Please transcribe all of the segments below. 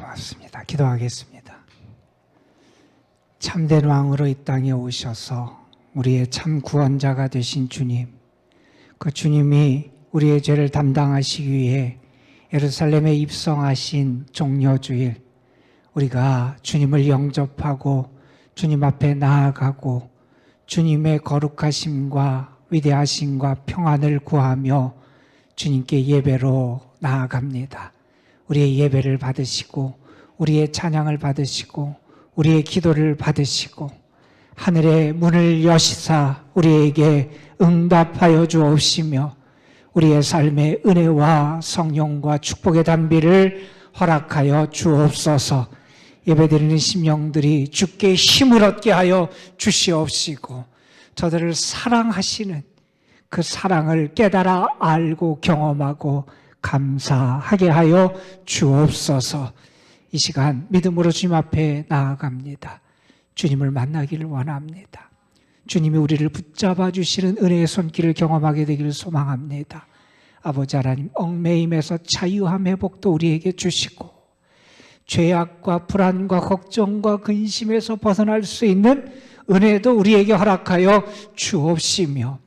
고맙습니다. 기도하겠습니다. 참된 왕으로 이 땅에 오셔서 우리의 참 구원자가 되신 주님, 그 주님이 우리의 죄를 담당하시기 위해 예루살렘에 입성하신 종려주일, 우리가 주님을 영접하고 주님 앞에 나아가고 주님의 거룩하심과 위대하심과 평안을 구하며 주님께 예배로 나아갑니다. 우리의 예배를 받으시고 우리의 찬양을 받으시고 우리의 기도를 받으시고 하늘의 문을 여시사 우리에게 응답하여 주옵시며 우리의 삶의 은혜와 성령과 축복의 단비를 허락하여 주옵소서. 예배드리는 심령들이 주께 힘을 얻게 하여 주시옵시고 저들을 사랑하시는 그 사랑을 깨달아 알고 경험하고 감사하게 하여 주옵소서. 이 시간 믿음으로 주님 앞에 나아갑니다. 주님을 만나기를 원합니다. 주님이 우리를 붙잡아 주시는 은혜의 손길을 경험하게 되기를 소망합니다. 아버지 하나님, 얽매임에서 자유함 회복도 우리에게 주시고 죄악과 불안과 걱정과 근심에서 벗어날 수 있는 은혜도 우리에게 허락하여 주옵시며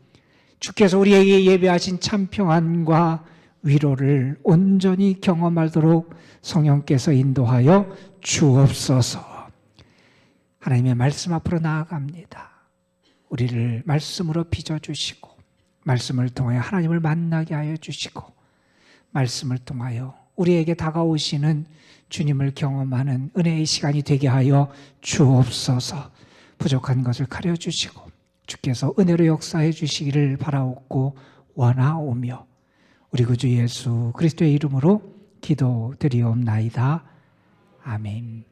주께서 우리에게 예배하신 참 평안과 위로를 온전히 경험하도록 성령께서 인도하여 주옵소서. 하나님의 말씀 앞으로 나아갑니다. 우리를 말씀으로 빚어주시고 말씀을 통하여 하나님을 만나게 하여 주시고 말씀을 통하여 우리에게 다가오시는 주님을 경험하는 은혜의 시간이 되게 하여 주옵소서. 부족한 것을 가려주시고 주께서 은혜로 역사해 주시기를 바라옵고 원하오며 우리 구주 예수 그리스도의 이름으로 기도드리옵나이다. 아멘.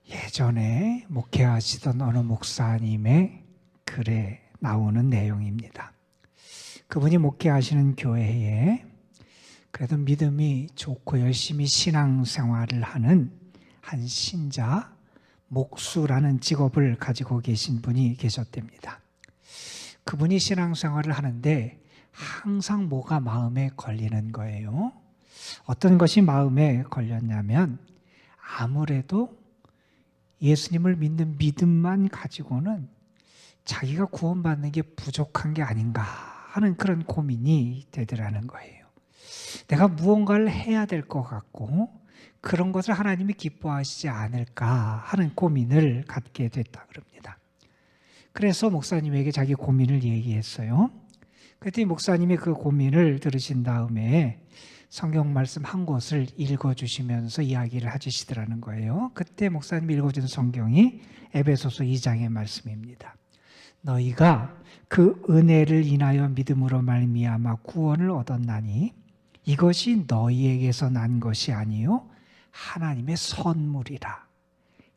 예전에 목회하시던 어느 목사님의 글에 나오는 내용입니다. 그분이 목회하시는 교회에 그래도 믿음이 좋고 열심히 신앙생활을 하는 한 신자, 목수라는 직업을 가지고 계신 분이 계셨답니다. 그분이 신앙생활을 하는데 항상 뭐가 마음에 걸리는 거예요. 어떤 것이 마음에 걸렸냐면 아무래도 예수님을 믿는 믿음만 가지고는 자기가 구원받는 게 부족한 게 아닌가 하는 그런 고민이 되더라는 거예요. 내가 무언가를 해야 될 것 같고 그런 것을 하나님이 기뻐하시지 않을까 하는 고민을 갖게 됐다 그럽니다. 그래서 목사님에게 자기 고민을 얘기했어요. 그랬더니 목사님이 그 고민을 들으신 다음에 성경 말씀 한 곳을 읽어주시면서 이야기를 해주시더라는 거예요. 그때 목사님이 읽어준 성경이 에베소서 2장의 말씀입니다. 너희가 그 은혜를 인하여 믿음으로 말미암아 구원을 얻었나니 이것이 너희에게서 난 것이 아니요 하나님의 선물이라.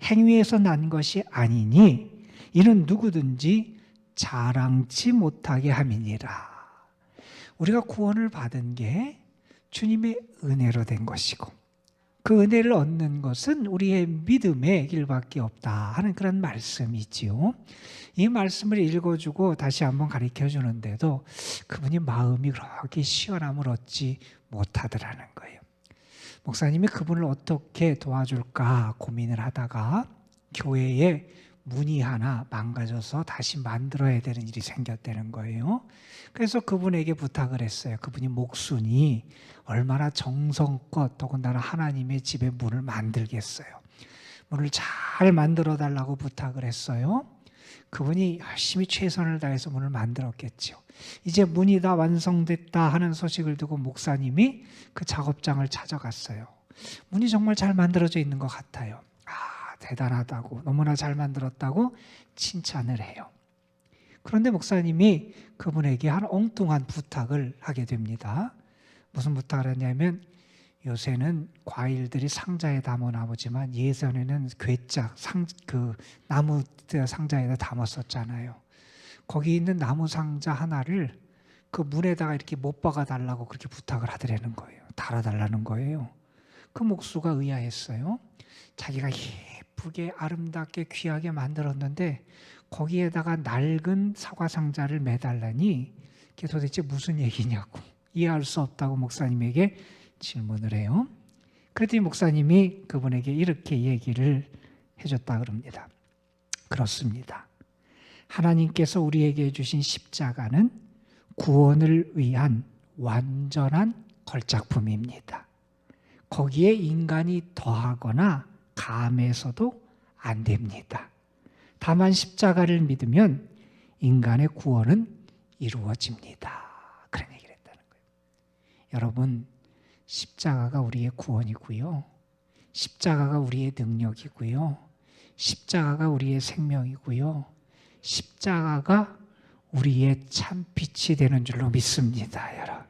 행위에서 난 것이 아니니 이는 누구든지 자랑치 못하게 함이니라. 우리가 구원을 받은 게 주님의 은혜로 된 것이고 그 은혜를 얻는 것은 우리의 믿음의 길밖에 없다 하는 그런 말씀이지요. 이 말씀을 읽어주고 다시 한번 가르쳐주는데도 그분이 마음이 그렇게 시원함을 얻지 못하더라는 거예요. 목사님이 그분을 어떻게 도와줄까 고민을 하다가 교회에 문이 하나 망가져서 다시 만들어야 되는 일이 생겼다는 거예요. 그래서 그분에게 부탁을 했어요. 그분이 목수니 얼마나 정성껏 더군다나 하나님의 집에 문을 만들겠어요. 문을 잘 만들어 달라고 부탁을 했어요. 그분이 열심히 최선을 다해서 문을 만들었겠죠. 이제 문이 다 완성됐다 하는 소식을 듣고 목사님이 그 작업장을 찾아갔어요. 문이 정말 잘 만들어져 있는 것 같아요. 대단하다고, 너무나 잘 만들었다고 칭찬을 해요. 그런데 목사님이 그분에게 한 엉뚱한 부탁을 하게 됩니다. 무슨 부탁을 했냐면 요새는 과일들이 상자에 담아 나오지만 예전에는 괴짝 그 나무 상자에다 담았었잖아요. 거기 있는 나무 상자 하나를 그 문에다가 이렇게 못 박아 달라고 그렇게 부탁을 하더라는 거예요. 달아달라는 거예요. 그 목수가 의아했어요. 자기가 예쁘게 아름답게 귀하게 만들었는데 거기에다가 낡은 사과 상자를 매달라니 그게 도대체 무슨 얘기냐고 이해할 수 없다고 목사님에게 질문을 해요. 그랬더니 목사님이 그분에게 이렇게 얘기를 해줬다 그럽니다. 그렇습니다. 하나님께서 우리에게 주신 십자가는 구원을 위한 완전한 걸작품입니다. 거기에 인간이 더하거나 감해서도 안 됩니다. 다만 십자가를 믿으면 인간의 구원은 이루어집니다. 그런 얘기를 했다는 거예요. 여러분, 십자가가 우리의 구원이고요. 십자가가 우리의 능력이고요. 십자가가 우리의 생명이고요. 십자가가 우리의 참 빛이 되는 줄로 믿습니다, 여러분.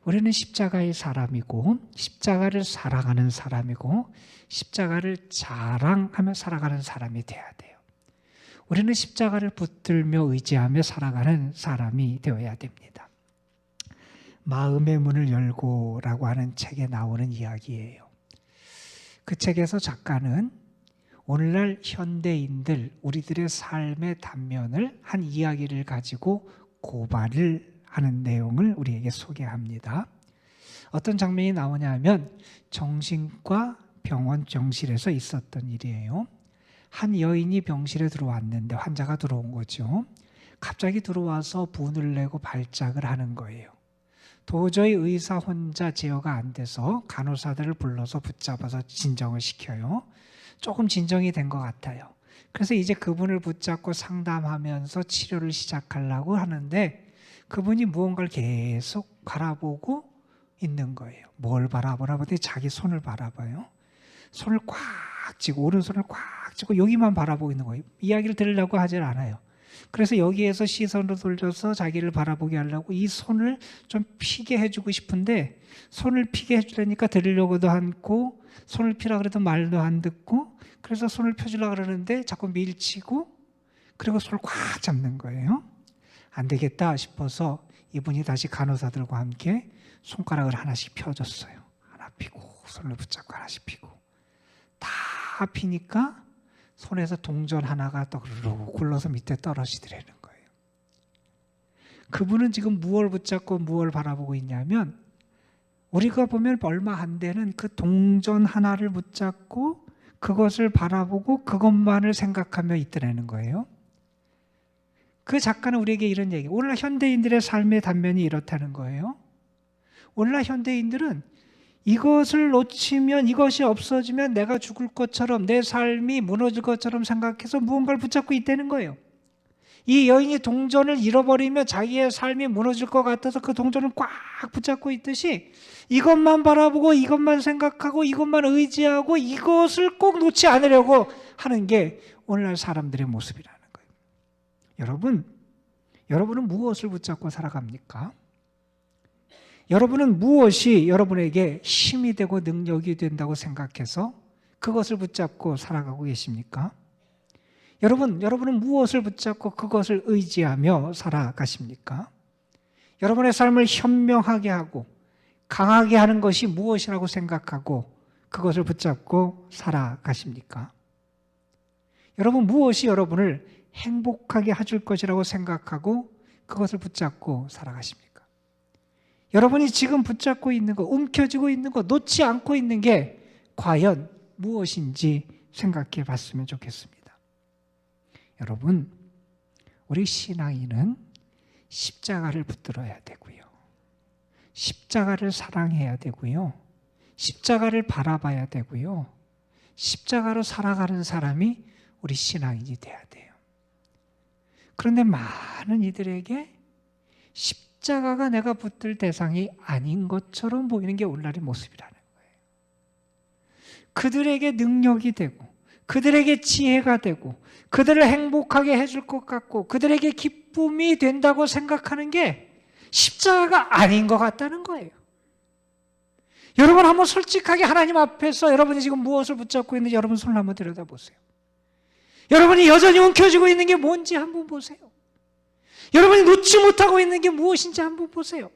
우리는 십자가의 사람이고 십자가를 살아가는 사람이고 십자가를 자랑하며 살아가는 사람이 돼야 돼요. 우리는 십자가를 붙들며 의지하며 살아가는 사람이 되어야 됩니다. 마음의 문을 열고라고 하는 책에 나오는 이야기예요. 그 책에서 작가는 오늘날 현대인들, 우리들의 삶의 단면을 한 이야기를 가지고 고발을 하는 내용을 우리에게 소개합니다. 어떤 장면이 나오냐면 정신과 병원 병실에서 있었던 일이에요. 한 여인이 병실에 들어왔는데 환자가 들어온 거죠. 갑자기 들어와서 분을 내고 발작을 하는 거예요. 도저히 의사 혼자 제어가 안 돼서 간호사들을 불러서 붙잡아서 진정을 시켜요. 조금 진정이 된 것 같아요. 그래서 이제 그분을 붙잡고 상담하면서 치료를 시작하려고 하는데 그분이 무언가를 계속 바라보고 있는 거예요. 뭘 바라보더니 자기 손을 바라봐요. 손을 꽉 쥐고 오른손을 꽉 쥐고 여기만 바라보고 있는 거예요. 이야기를 들으려고 하질 않아요. 그래서 여기에서 시선을 돌려서 자기를 바라보게 하려고 이 손을 좀 피게 해주고 싶은데 손을 피게 해주려니까 들으려고도 않고 손을 피라 그래도 말도 안 듣고 그래서 손을 펴주려고 그러는데 자꾸 밀치고 그리고 손을 꽉 잡는 거예요. 안 되겠다 싶어서 이분이 다시 간호사들과 함께 손가락을 하나씩 펴줬어요. 하나 피고 손을 붙잡고 하나씩 피고 다 피니까 손에서 동전 하나가 떠르르 굴러서 밑에 떨어지더라는 거예요. 그분은 지금 무엇을 붙잡고 무엇을 바라보고 있냐면 우리가 보면 얼마 안 되는 그 동전 하나를 붙잡고 그것을 바라보고 그것만을 생각하며 있더라는 거예요. 그 작가는 우리에게 이런 얘기, 오늘날 현대인들의 삶의 단면이 이렇다는 거예요. 오늘날 현대인들은 이것을 놓치면 이것이 없어지면 내가 죽을 것처럼 내 삶이 무너질 것처럼 생각해서 무언가를 붙잡고 있다는 거예요. 이 여인이 동전을 잃어버리면 자기의 삶이 무너질 것 같아서 그 동전을 꽉 붙잡고 있듯이 이것만 바라보고 이것만 생각하고 이것만 의지하고 이것을 꼭 놓지 않으려고 하는 게 오늘날 사람들의 모습이라는 거예요. 여러분은 무엇을 붙잡고 살아갑니까? 여러분은 무엇이 여러분에게 힘이 되고 능력이 된다고 생각해서 그것을 붙잡고 살아가고 계십니까? 여러분은 무엇을 붙잡고 그것을 의지하며 살아가십니까? 여러분의 삶을 현명하게 하고 강하게 하는 것이 무엇이라고 생각하고 그것을 붙잡고 살아가십니까? 여러분 무엇이 여러분을 행복하게 해줄 것이라고 생각하고 그것을 붙잡고 살아가십니까? 여러분이 지금 붙잡고 있는 것, 움켜쥐고 있는 것, 놓지 않고 있는 게 과연 무엇인지 생각해 봤으면 좋겠습니다. 여러분, 우리 신앙인은 십자가를 붙들어야 되고요. 십자가를 사랑해야 되고요. 십자가를 바라봐야 되고요. 십자가로 살아가는 사람이 우리 신앙인이 돼야 돼요. 그런데 많은 이들에게 십자가가 내가 붙들 대상이 아닌 것처럼 보이는 게 오늘날의 모습이라는 거예요. 그들에게 능력이 되고 그들에게 지혜가 되고 그들을 행복하게 해줄 것 같고 그들에게 기쁨이 된다고 생각하는 게 십자가가 아닌 것 같다는 거예요. 여러분 한번 솔직하게 하나님 앞에서 여러분이 지금 무엇을 붙잡고 있는지 여러분 손을 한번 들여다보세요. 여러분이 여전히 움켜쥐고 있는 게 뭔지 한번 보세요. 여러분이 놓지 못하고 있는 게 무엇인지 한번 보세요.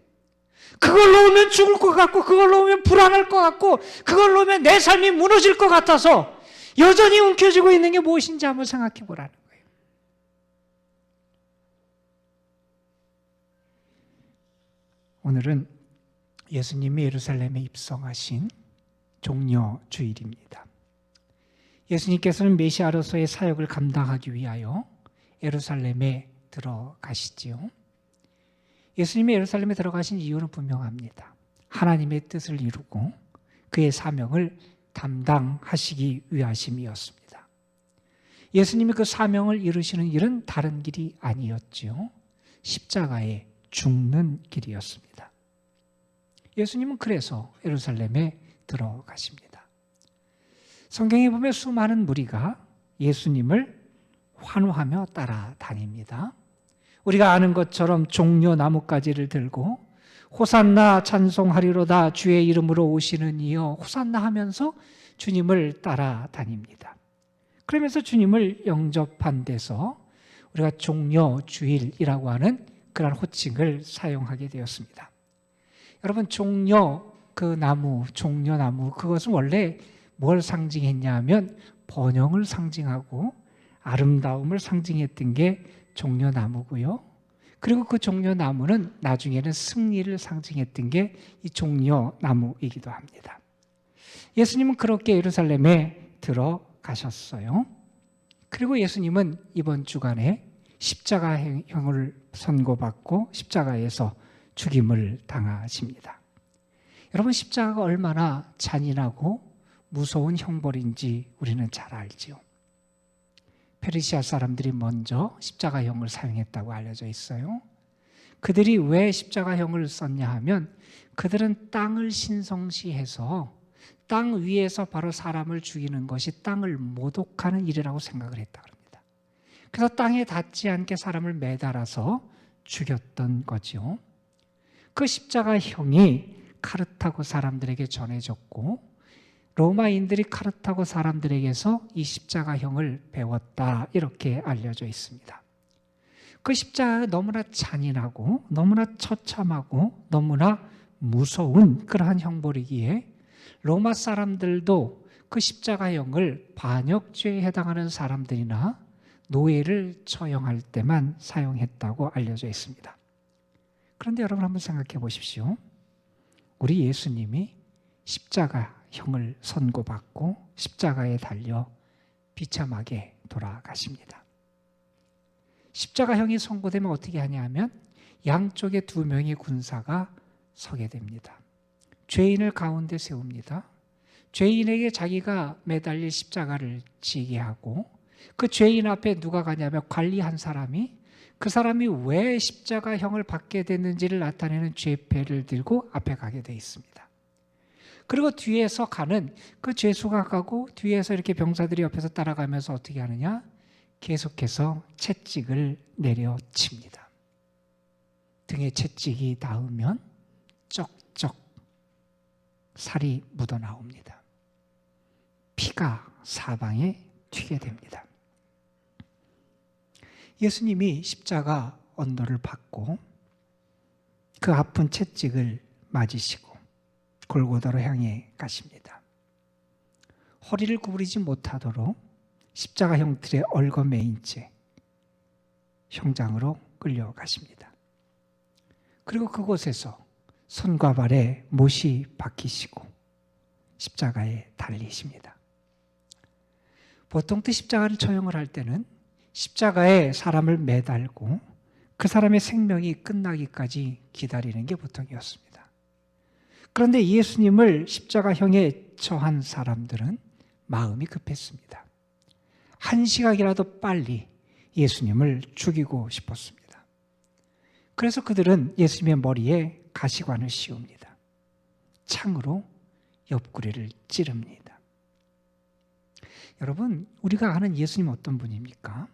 그걸 놓으면 죽을 것 같고 그걸 놓으면 불안할 것 같고 그걸 놓으면 내 삶이 무너질 것 같아서 여전히 움켜쥐고 있는 게 무엇인지 한번 생각해 보라는 거예요. 오늘은 예수님이 예루살렘에 입성하신 종려 주일입니다. 예수님께서는 메시아로서의 사역을 감당하기 위하여 예루살렘에 들어가시지요. 예수님이 예루살렘에 들어가신 이유는 분명합니다. 하나님의 뜻을 이루고 그의 사명을 담당하시기 위하심이었습니다. 예수님이 그 사명을 이루시는 일은 다른 길이 아니었지요. 십자가에 죽는 길이었습니다. 예수님은 그래서 예루살렘에 들어가십니다. 성경에 보면 수많은 무리가 예수님을 환호하며 따라다닙니다. 우리가 아는 것처럼 종려 나뭇가지를 들고 호산나 찬송하리로다 주의 이름으로 오시는 이여 호산나 하면서 주님을 따라다닙니다. 그러면서 주님을 영접한 데서 우리가 종려 주일이라고 하는 그런 호칭을 사용하게 되었습니다. 여러분, 종려 종려나무 그것은 원래 뭘 상징했냐 하면 번영을 상징하고 아름다움을 상징했던 게 종려나무고요. 그리고 그 종려나무는 나중에는 승리를 상징했던 게 이 종려나무이기도 합니다. 예수님은 그렇게 예루살렘에 들어가셨어요. 그리고 예수님은 이번 주간에 십자가형을 선고받고 십자가에서 죽임을 당하십니다. 여러분, 십자가가 얼마나 잔인하고 무서운 형벌인지 우리는 잘 알지요. 페르시아 사람들이 먼저 십자가형을 사용했다고 알려져 있어요. 그들이 왜 십자가형을 썼냐 하면 그들은 땅을 신성시해서 땅 위에서 바로 사람을 죽이는 것이 땅을 모독하는 일이라고 생각을 했다고 합니다. 그래서 땅에 닿지 않게 사람을 매달아서 죽였던 거죠. 그 십자가형이 카르타고 사람들에게 전해졌고 로마인들이 카르타고 사람들에게서 이 십자가형을 배웠다 이렇게 알려져 있습니다. 그 십자가가 너무나 잔인하고 너무나 처참하고 너무나 무서운 그러한 형벌이기에 로마 사람들도 그 십자가형을 반역죄에 해당하는 사람들이나 노예를 처형할 때만 사용했다고 알려져 있습니다. 그런데 여러분 한번 생각해 보십시오. 우리 예수님이 십자가형을 선고받고 십자가에 달려 비참하게 돌아가십니다. 십자가형이 선고되면 어떻게 하냐 하면 양쪽에 2명의 군사가 서게 됩니다. 죄인을 가운데 세웁니다. 죄인에게 자기가 매달릴 십자가를 지게 하고 그 죄인 앞에 누가 가냐면 관리한 사람이 그 사람이 왜 십자가형을 받게 됐는지를 나타내는 죄패를 들고 앞에 가게 돼 있습니다. 그리고 뒤에서 가는 그 죄수가 가고 뒤에서 이렇게 병사들이 옆에서 따라가면서 어떻게 하느냐? 계속해서 채찍을 내려칩니다. 등에 채찍이 닿으면 쩍쩍 살이 묻어나옵니다. 피가 사방에 튀게 됩니다. 예수님이 십자가 언도를 받고 그 아픈 채찍을 맞으시고 골고다로 향해 가십니다. 허리를 구부리지 못하도록 십자가 형틀에 얽어매인 채 형장으로 끌려가십니다. 그리고 그곳에서 손과 발에 못이 박히시고 십자가에 달리십니다. 보통 십자가를 처형을 할 때는 십자가에 사람을 매달고 그 사람의 생명이 끝나기까지 기다리는 게 보통이었습니다. 그런데 예수님을 십자가형에 처한 사람들은 마음이 급했습니다. 한 시각이라도 빨리 예수님을 죽이고 싶었습니다. 그래서 그들은 예수님의 머리에 가시관을 씌웁니다. 창으로 옆구리를 찌릅니다. 여러분, 우리가 아는 예수님 어떤 분입니까?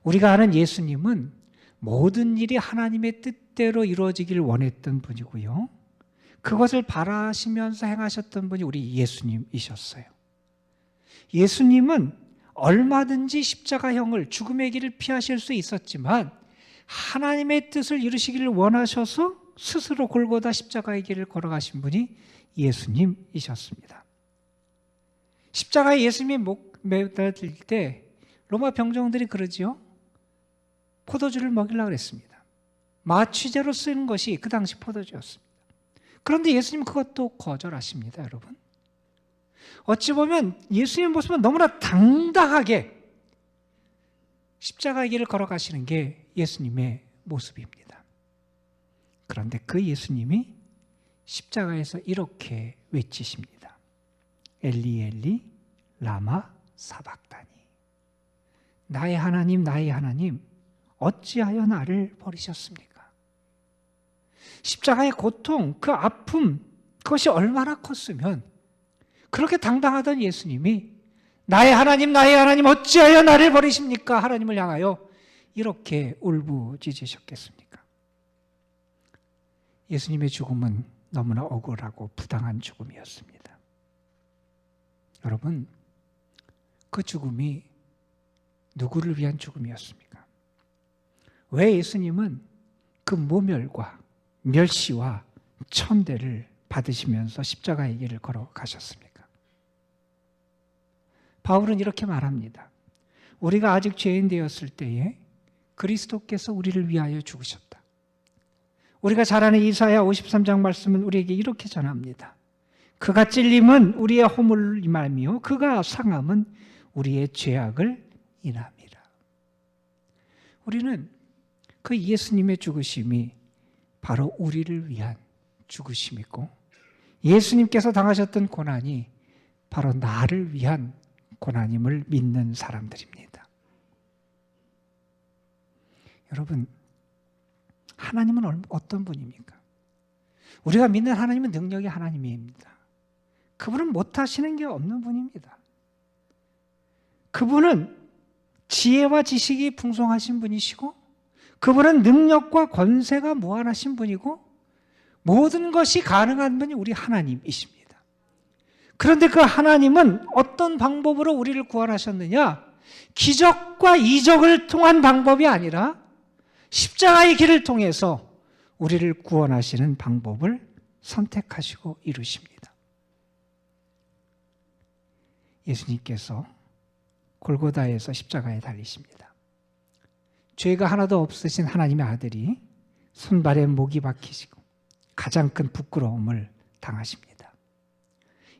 우리가 아는 예수님은 모든 일이 하나님의 뜻대로 이루어지길 원했던 분이고요. 그것을 바라시면서 행하셨던 분이 우리 예수님이셨어요. 예수님은 얼마든지 십자가형을 죽음의 길을 피하실 수 있었지만 하나님의 뜻을 이루시기를 원하셔서 스스로 골고다 십자가의 길을 걸어가신 분이 예수님이셨습니다. 십자가에 예수님이 매달릴 때 로마 병정들이 그러지요. 포도주를 먹이려고 그랬습니다. 마취제로 쓰는 것이 그 당시 포도주였습니다. 그런데 예수님은 그것도 거절하십니다, 여러분. 어찌 보면 예수님의 모습은 너무나 당당하게 십자가의 길을 걸어가시는 게 예수님의 모습입니다. 그런데 그 예수님이 십자가에서 이렇게 외치십니다. 엘리 엘리 라마 사박다니. 나의 하나님 나의 하나님 어찌하여 나를 버리셨습니까? 십자가의 고통, 그 아픔, 그것이 얼마나 컸으면 그렇게 당당하던 예수님이 나의 하나님 어찌하여 나를 버리십니까? 하나님을 향하여 이렇게 울부짖으셨겠습니까? 예수님의 죽음은 너무나 억울하고 부당한 죽음이었습니다. 여러분, 그 죽음이 누구를 위한 죽음이었습니까? 왜 예수님은 그 모멸과 멸시와 천대를 받으시면서 십자가의 길을 걸어가셨습니까? 바울은 이렇게 말합니다. 우리가 아직 죄인 되었을 때에 그리스도께서 우리를 위하여 죽으셨다. 우리가 잘 아는 이사야 53장 말씀은 우리에게 이렇게 전합니다. 그가 찔림은 우리의 허물을 인함이요 그가 상함은 우리의 죄악을 인함이라. 우리는 그 예수님의 죽으심이 바로 우리를 위한 죽으심이고 예수님께서 당하셨던 고난이 바로 나를 위한 고난임을 믿는 사람들입니다. 여러분, 하나님은 어떤 분입니까? 우리가 믿는 하나님은 능력의 하나님입니다. 그분은 못하시는 게 없는 분입니다. 그분은 지혜와 지식이 풍성하신 분이시고 그분은 능력과 권세가 무한하신 분이고 모든 것이 가능한 분이 우리 하나님이십니다. 그런데 그 하나님은 어떤 방법으로 우리를 구원하셨느냐? 기적과 이적을 통한 방법이 아니라 십자가의 길을 통해서 우리를 구원하시는 방법을 선택하시고 이루십니다. 예수님께서 골고다에서 십자가에 달리십니다. 죄가 하나도 없으신 하나님의 아들이 손발에 목이 박히시고 가장 큰 부끄러움을 당하십니다.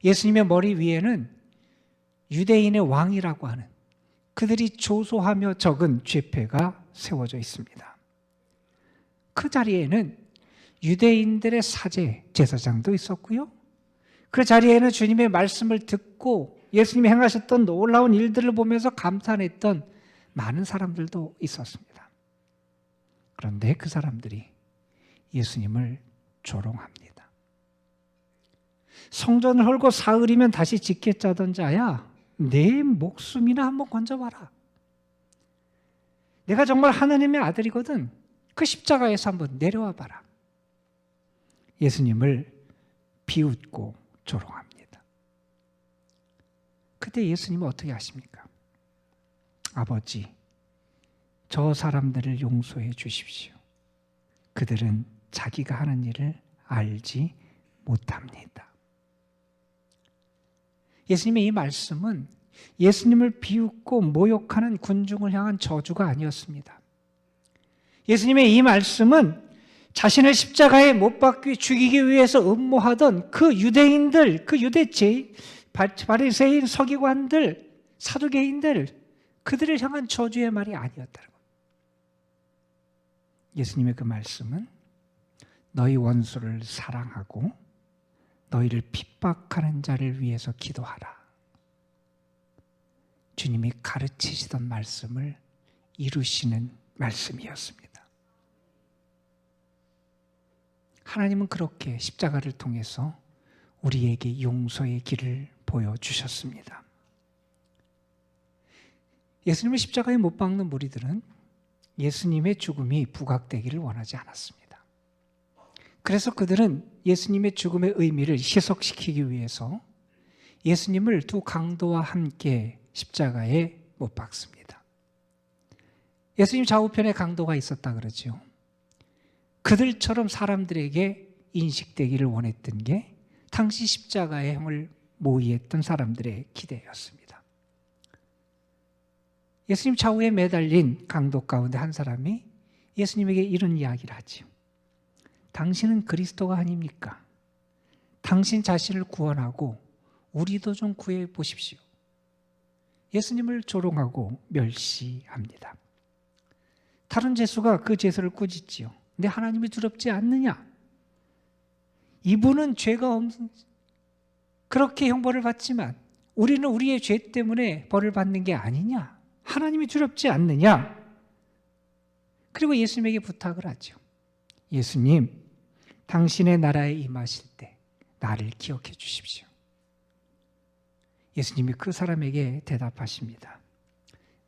예수님의 머리 위에는 유대인의 왕이라고 하는 그들이 조소하며 적은 죄패가 세워져 있습니다. 그 자리에는 유대인들의 사제, 제사장도 있었고요. 그 자리에는 주님의 말씀을 듣고 예수님이 행하셨던 놀라운 일들을 보면서 감탄했던 많은 사람들도 있었습니다. 그런데 그 사람들이 예수님을 조롱합니다. 성전을 헐고 사흘이면 다시 짓겠자던 자야, 내 목숨이나 한번 건져봐라. 내가 정말 하나님의 아들이거든. 그 십자가에서 한번 내려와 봐라. 예수님을 비웃고 조롱합니다. 그때 예수님은 어떻게 하십니까? 아버지, 저 사람들을 용서해 주십시오. 그들은 자기가 하는 일을 알지 못합니다. 예수님의 이 말씀은 예수님을 비웃고 모욕하는 군중을 향한 저주가 아니었습니다. 예수님의 이 말씀은 자신을 십자가에 못 박기 죽이기 위해서 음모하던 그 유대인들, 그 유대제, 바리새인, 서기관들, 사두개인들, 그들을 향한 저주의 말이 아니었다는 겁니다. 예수님의 그 말씀은 너희 원수를 사랑하고 너희를 핍박하는 자를 위해서 기도하라. 주님이 가르치시던 말씀을 이루시는 말씀이었습니다. 하나님은 그렇게 십자가를 통해서 우리에게 용서의 길을 보여주셨습니다. 예수님을 십자가에 못 박는 무리들은 예수님의 죽음이 부각되기를 원하지 않았습니다. 그래서 그들은 예수님의 죽음의 의미를 희석시키기 위해서 예수님을 두 강도와 함께 십자가에 못 박습니다. 예수님 좌우편에 강도가 있었다 그러죠. 그들처럼 사람들에게 인식되기를 원했던 게 당시 십자가의 형을 모의했던 사람들의 기대였습니다. 예수님 좌우에 매달린 강도 가운데 한 사람이 예수님에게 이런 이야기를 하죠. 당신은 그리스도가 아닙니까? 당신 자신을 구원하고 우리도 좀 구해 보십시오. 예수님을 조롱하고 멸시합니다. 다른 죄수가 그 죄수를 꾸짖지요. 근데 하나님이 두렵지 않느냐? 이분은 죄가 없는, 그렇게 형벌을 받지만 우리는 우리의 죄 때문에 벌을 받는 게 아니냐? 하나님이 두렵지 않느냐? 그리고 예수님에게 부탁을 하죠. 예수님, 당신의 나라에 임하실 때 나를 기억해 주십시오. 예수님이 그 사람에게 대답하십니다.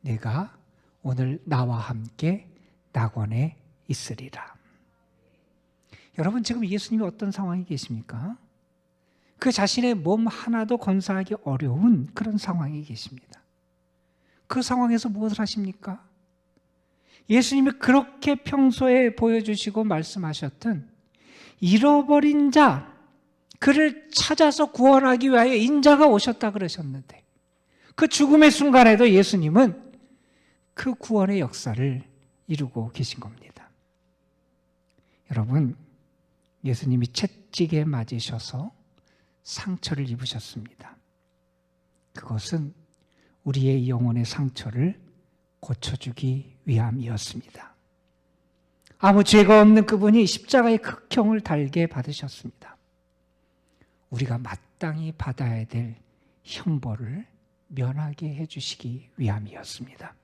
내가 오늘 나와 함께 낙원에 있으리라. 여러분, 지금 예수님이 어떤 상황에 계십니까? 그 자신의 몸 하나도 건사하기 어려운 그런 상황에 계십니다. 그 상황에서 무엇을 하십니까? 예수님이 그렇게 평소에 보여주시고 말씀하셨던 잃어버린 자, 그를 찾아서 구원하기 위하여 인자가 오셨다 그러셨는데 그 죽음의 순간에도 예수님은 그 구원의 역사를 이루고 계신 겁니다. 여러분, 예수님이 채찍에 맞으셔서 상처를 입으셨습니다. 그것은 우리의 영혼의 상처를 고쳐주기 위함이었습니다. 아무 죄가 없는 그분이 십자가의 극형을 달게 받으셨습니다. 우리가 마땅히 받아야 될 형벌을 면하게 해주시기 위함이었습니다.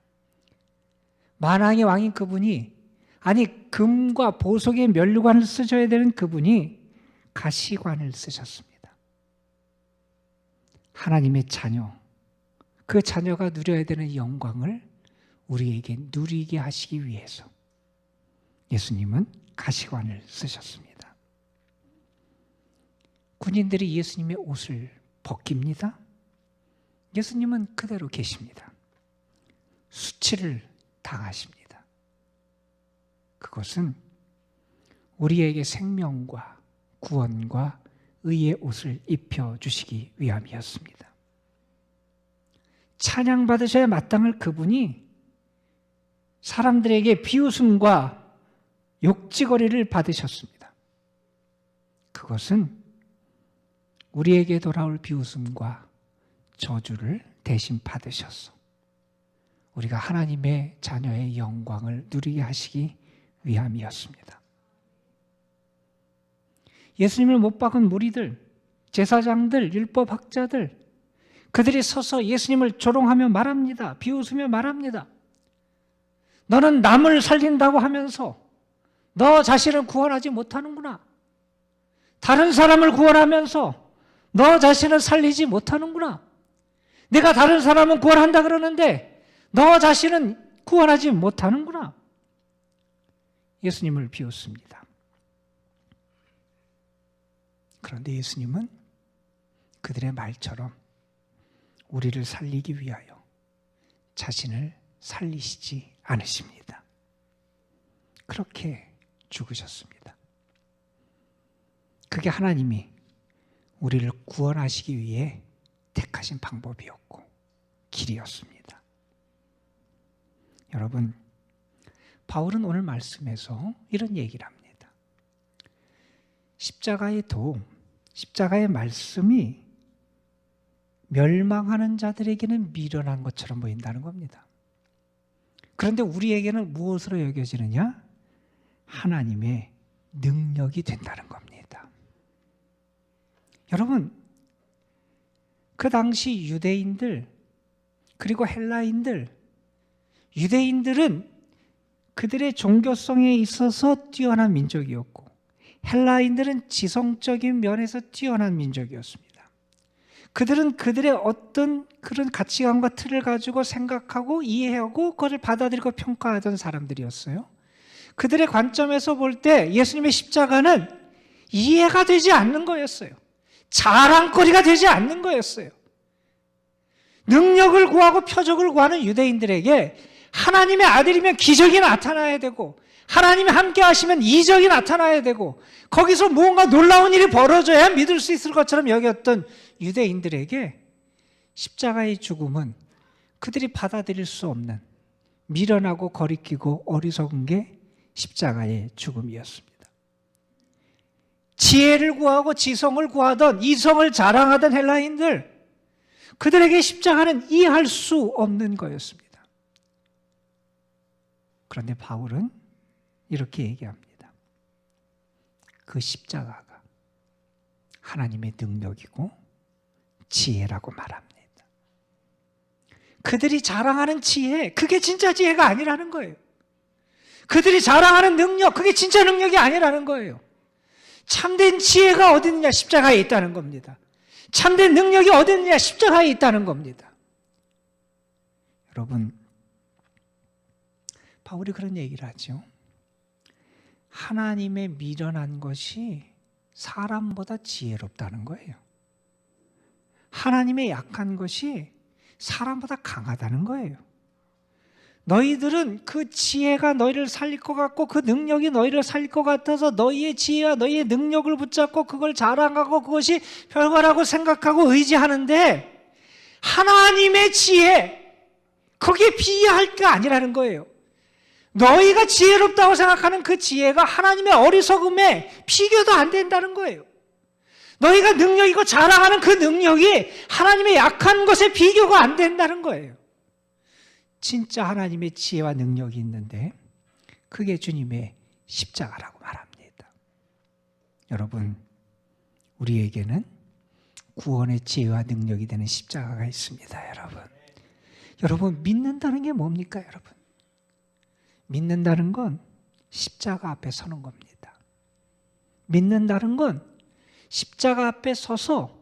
만왕의 왕인 그분이, 아니 금과 보석의 면류관을 쓰셔야 되는 그분이 가시관을 쓰셨습니다. 하나님의 자녀, 그 자녀가 누려야 되는 영광을 우리에게 누리게 하시기 위해서 예수님은 가시관을 쓰셨습니다. 군인들이 예수님의 옷을 벗깁니다. 예수님은 그대로 계십니다. 수치를 당하십니다. 그것은 우리에게 생명과 구원과 의의 옷을 입혀주시기 위함이었습니다. 찬양받으셔야 마땅할 그분이 사람들에게 비웃음과 욕지거리를 받으셨습니다. 그것은 우리에게 돌아올 비웃음과 저주를 대신 받으셔서 우리가 하나님의 자녀의 영광을 누리게 하시기 위함이었습니다. 예수님을 못 박은 무리들, 제사장들, 율법학자들, 그들이 서서 예수님을 조롱하며 말합니다. 비웃으며 말합니다. 너는 남을 살린다고 하면서 너 자신을 구원하지 못하는구나. 다른 사람을 구원하면서 너 자신을 살리지 못하는구나. 내가 다른 사람은 구원한다 그러는데 너 자신은 구원하지 못하는구나. 예수님을 비웃습니다. 그런데 예수님은 그들의 말처럼 우리를 살리기 위하여 자신을 살리시지 않으십니다. 그렇게 죽으셨습니다. 그게 하나님이 우리를 구원하시기 위해 택하신 방법이었고 길이었습니다. 여러분, 바울은 오늘 말씀에서 이런 얘기를 합니다. 십자가의 도움, 십자가의 말씀이 멸망하는 자들에게는 미련한 것처럼 보인다는 겁니다. 그런데 우리에게는 무엇으로 여겨지느냐? 하나님의 능력이 된다는 겁니다. 여러분, 그 당시 유대인들 그리고 헬라인들, 유대인들은 그들의 종교성에 있어서 뛰어난 민족이었고 헬라인들은 지성적인 면에서 뛰어난 민족이었습니다. 그들은 그들의 어떤 그런 가치관과 틀을 가지고 생각하고 이해하고 그것을 받아들이고 평가하던 사람들이었어요. 그들의 관점에서 볼 때 예수님의 십자가는 이해가 되지 않는 거였어요. 자랑거리가 되지 않는 거였어요. 능력을 구하고 표적을 구하는 유대인들에게 하나님의 아들이면 기적이 나타나야 되고 하나님이 함께 하시면 이적이 나타나야 되고 거기서 무언가 놀라운 일이 벌어져야 믿을 수 있을 것처럼 여겼던 유대인들에게 십자가의 죽음은 그들이 받아들일 수 없는 미련하고 거리끼고 어리석은 게 십자가의 죽음이었습니다. 지혜를 구하고 지성을 구하던 이성을 자랑하던 헬라인들, 그들에게 십자가는 이해할 수 없는 거였습니다. 그런데 바울은 이렇게 얘기합니다. 그 십자가가 하나님의 능력이고 지혜라고 말합니다. 그들이 자랑하는 지혜, 그게 진짜 지혜가 아니라는 거예요. 그들이 자랑하는 능력, 그게 진짜 능력이 아니라는 거예요. 참된 지혜가 어디 있느냐? 십자가에 있다는 겁니다. 참된 능력이 어디 있느냐? 십자가에 있다는 겁니다. 여러분, 바울이 그런 얘기를 하죠. 하나님의 미련한 것이 사람보다 지혜롭다는 거예요. 하나님의 약한 것이 사람보다 강하다는 거예요. 너희들은 그 지혜가 너희를 살릴 것 같고 그 능력이 너희를 살릴 것 같아서 너희의 지혜와 너희의 능력을 붙잡고 그걸 자랑하고 그것이 별거라고 생각하고 의지하는데, 하나님의 지혜, 거기에 비교할 게 아니라는 거예요. 너희가 지혜롭다고 생각하는 그 지혜가 하나님의 어리석음에 비교도 안 된다는 거예요. 너희가 능력이고 자랑하는 그 능력이 하나님의 약한 것에 비교가 안 된다는 거예요. 진짜 하나님의 지혜와 능력이 있는데 그게 주님의 십자가라고 말합니다. 여러분, 우리에게는 구원의 지혜와 능력이 되는 십자가가 있습니다. 여러분, 믿는다는 게 뭡니까? 여러분, 믿는다는 건 십자가 앞에 서는 겁니다. 믿는다는 건 십자가 앞에 서서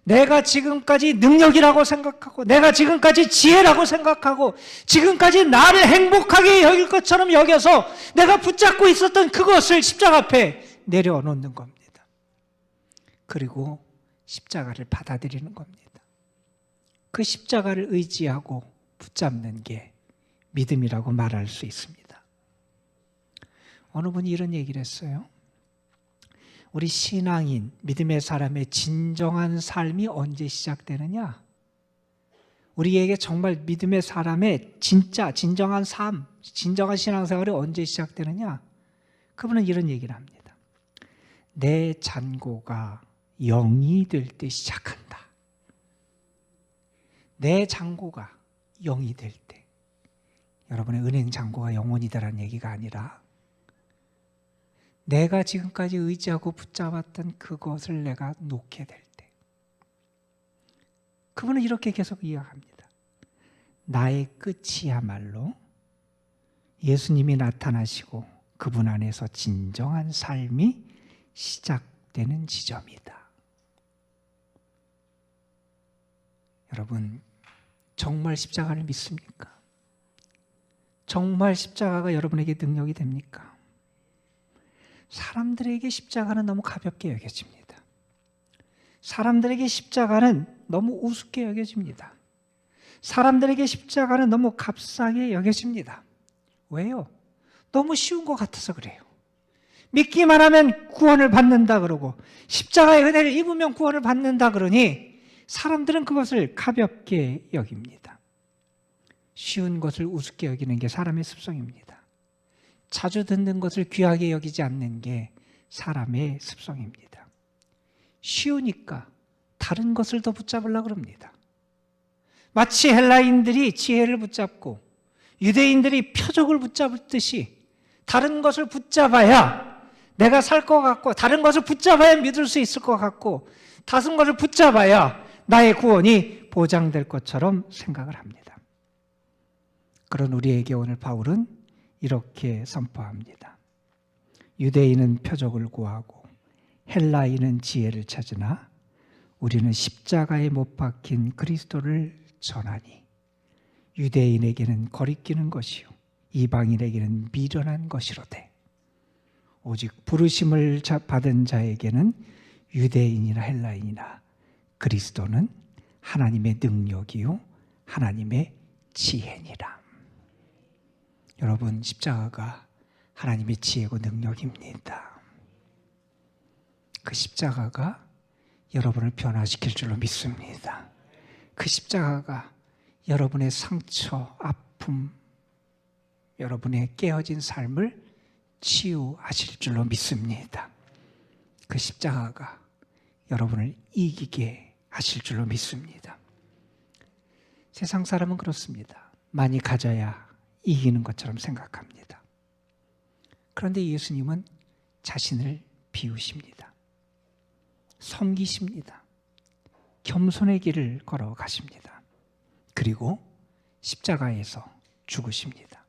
내가 지금까지 능력이라고 생각하고 내가 지금까지 지혜라고 생각하고 지금까지 나를 행복하게 여길 것처럼 여겨서 내가 붙잡고 있었던 그것을 십자가 앞에 내려놓는 겁니다. 그리고 십자가를 받아들이는 겁니다. 그 십자가를 의지하고 붙잡는 게 믿음이라고 말할 수 있습니다. 어느 분이 이런 얘기를 했어요. 우리 신앙인, 믿음의 사람의 진정한 삶이 언제 시작되느냐? 우리에게 정말 믿음의 사람의 진정한 삶, 진정한 신앙생활이 언제 시작되느냐? 그분은 이런 얘기를 합니다. 내 잔고가 0이 될 때 시작한다. 내 잔고가 0이 될 때. 여러분의 은행 잔고가 영원이다라는 얘기가 아니라 내가 지금까지 의지하고 붙잡았던 그것을 내가 놓게 될 때. 그분은 이렇게 계속 이야기합니다. 나의 끝이야말로 예수님이 나타나시고 그분 안에서 진정한 삶이 시작되는 지점이다. 여러분, 정말 십자가를 믿습니까? 정말 십자가가 여러분에게 능력이 됩니까? 사람들에게 십자가는 너무 가볍게 여겨집니다. 사람들에게 십자가는 너무 우습게 여겨집니다. 사람들에게 십자가는 너무 값싸게 여겨집니다. 왜요? 너무 쉬운 것 같아서 그래요. 믿기만 하면 구원을 받는다 그러고 십자가의 은혜를 입으면 구원을 받는다 그러니 사람들은 그것을 가볍게 여깁니다. 쉬운 것을 우습게 여기는 게 사람의 습성입니다. 자주 듣는 것을 귀하게 여기지 않는 게 사람의 습성입니다. 쉬우니까 다른 것을 더 붙잡으려고 합니다. 마치 헬라인들이 지혜를 붙잡고 유대인들이 표적을 붙잡듯이 다른 것을 붙잡아야 내가 살 것 같고 다른 것을 붙잡아야 믿을 수 있을 것 같고 다른 것을 붙잡아야 나의 구원이 보장될 것처럼 생각을 합니다. 그런 우리에게 오늘 바울은 이렇게 선포합니다. 유대인은 표적을 구하고 헬라인은 지혜를 찾으나 우리는 십자가에 못 박힌 그리스도를 전하니 유대인에게는 거리끼는 것이요 이방인에게는 미련한 것이로되 오직 부르심을 받은 자에게는 유대인이나 헬라인이나 그리스도는 하나님의 능력이요 하나님의 지혜니라. 여러분, 십자가가 하나님의 지혜고 능력입니다. 그 십자가가 여러분을 변화시킬 줄로 믿습니다. 그 십자가가 여러분의 상처, 아픔, 여러분의 깨어진 삶을 치유하실 줄로 믿습니다. 그 십자가가 여러분을 이기게 하실 줄로 믿습니다. 세상 사람은 그렇습니다. 많이 가져야 이기는 것처럼 생각합니다. 그런데 예수님은 자신을 비우십니다. 섬기십니다. 겸손의 길을 걸어가십니다. 그리고 십자가에서 죽으십니다.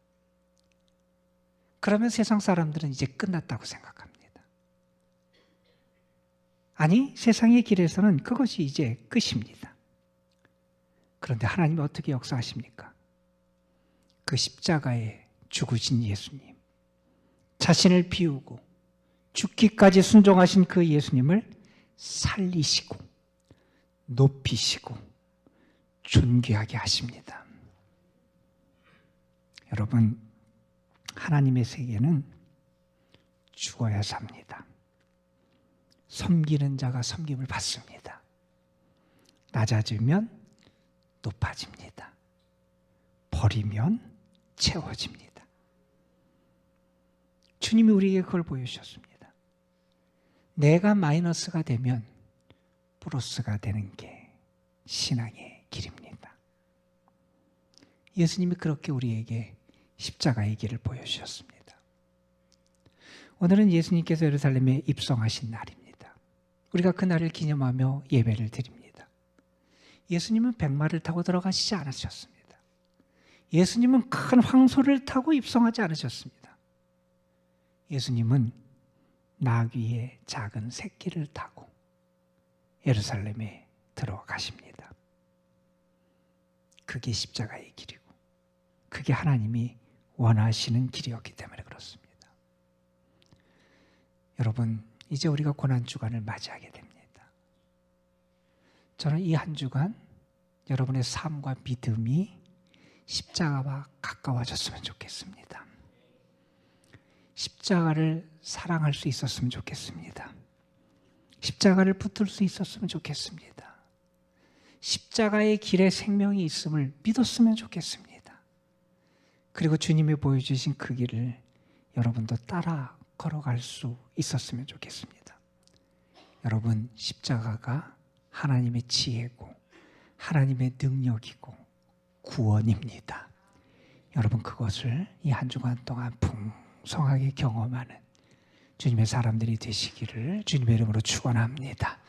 그러면 세상 사람들은 이제 끝났다고 생각합니다. 아니, 세상의 길에서는 그것이 이제 끝입니다. 그런데 하나님이 어떻게 역사하십니까? 그 십자가에 죽으신 예수님, 자신을 비우고 죽기까지 순종하신 그 예수님을 살리시고 높이시고 존귀하게 하십니다. 여러분, 하나님의 세계는 죽어야 삽니다. 섬기는 자가 섬김을 받습니다. 낮아지면 높아집니다. 버리면 채워집니다. 주님이 우리에게 그걸 보여주셨습니다. 내가 마이너스가 되면 플러스가 되는 게 신앙의 길입니다. 예수님이 그렇게 우리에게 십자가의 길을 보여주셨습니다. 오늘은 예수님께서 예루살렘에 입성하신 날입니다. 우리가 그 날을 기념하며 예배를 드립니다. 예수님은 백마를 타고 들어가시지 않으셨습니다. 예수님은 큰 황소를 타고 입성하지 않으셨습니다. 예수님은 나귀의 작은 새끼를 타고 예루살렘에 들어가십니다. 그게 십자가의 길이고 그게 하나님이 원하시는 길이었기 때문에 그렇습니다. 여러분, 이제 우리가 고난주간을 맞이하게 됩니다. 저는 이 한 주간 여러분의 삶과 믿음이 십자가와 가까워졌으면 좋겠습니다. 십자가를 사랑할 수 있었으면 좋겠습니다. 십자가를 붙들 수 있었으면 좋겠습니다. 십자가의 길에 생명이 있음을 믿었으면 좋겠습니다. 그리고 주님이 보여주신 그 길을 여러분도 따라 걸어갈 수 있었으면 좋겠습니다. 여러분, 십자가가 하나님의 지혜고 하나님의 능력이고 구원입니다. 여러분, 그것을 이 한 주간 동안 풍성하게 경험하는 주님의 사람들이 되시기를 주님의 이름으로 축원합니다.